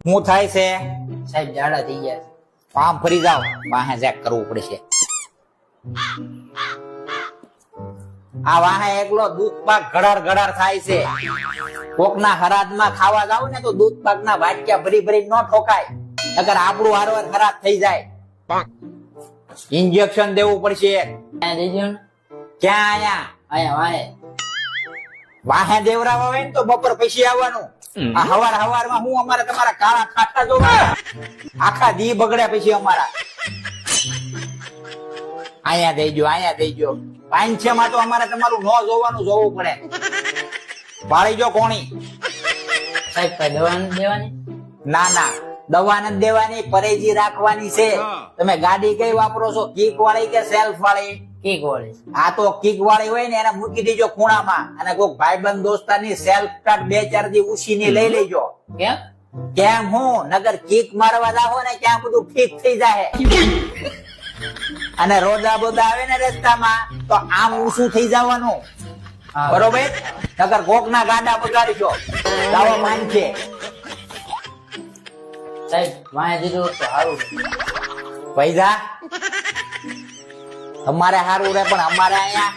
હું થાય છે? સાહેબ જાડા થઈ ગયા છે. આમ ફરી જાવ, વાહે ચેક કરવું પડશે. આ વાહે એકલો દૂધ પાક ઘડાર થાય છે. કોકના હરાદમાં ખાવા જાવ ને તો દૂધ પાક ના વાટક્યા ભરી ભરી ન ઠોકાય, નકર આપણું હારવાર ખરાબ થઈ જાય. ઇન્જેક્શન દેવું પડશે. અહીંયા દેજો ને. ક્યાં? અહીંયા વાહે વાહે દેવરાવા હોય ને તો બપોર પછી આવવાનું. આ હવારમાં હું અમારે તમારા કાળા ખાટા જોવા, આખા દી બગડ્યા પછી અમારા. અહીંયા દેજો. પાંચે માં તો અમારે તમારું ન જોવાનું, જોવું પડે. પાળી જો કોણી. સાહેબ કઈ દવા નથી દેવાની? ના, દવા નથી દેવાની, પરેજી રાખવાની છે. તમે ગાડી કઈ વાપરો છો, કિક વાળી કે સેલ્ફ વાળી? કેક વાળી. આ તો કિક વાળી હોય ને એને મૂકી દેજો ખૂણામાં, અને કોઈક ભાઈબંધ દોસ્તારની સેલ્ફ સ્ટાર્ટ 2-4 દી ઉછીની લઈ લેજો. કેમ હું નગર કિક મારવા જાવ ને ક્યાં બધું ઠીક થઈ જાય. અને રોદા બોદા આવે ને રસ્તામાં તો આમ ઊંચું થઈ જવાનું, બરોબર? નગર કોક ના ગાડા બગાડીશો. લાવો માન છે સાહેબ, વાહે દીધું તો સારું. પૈસા તમારે સારું રે, પણ અમારે અહીંયા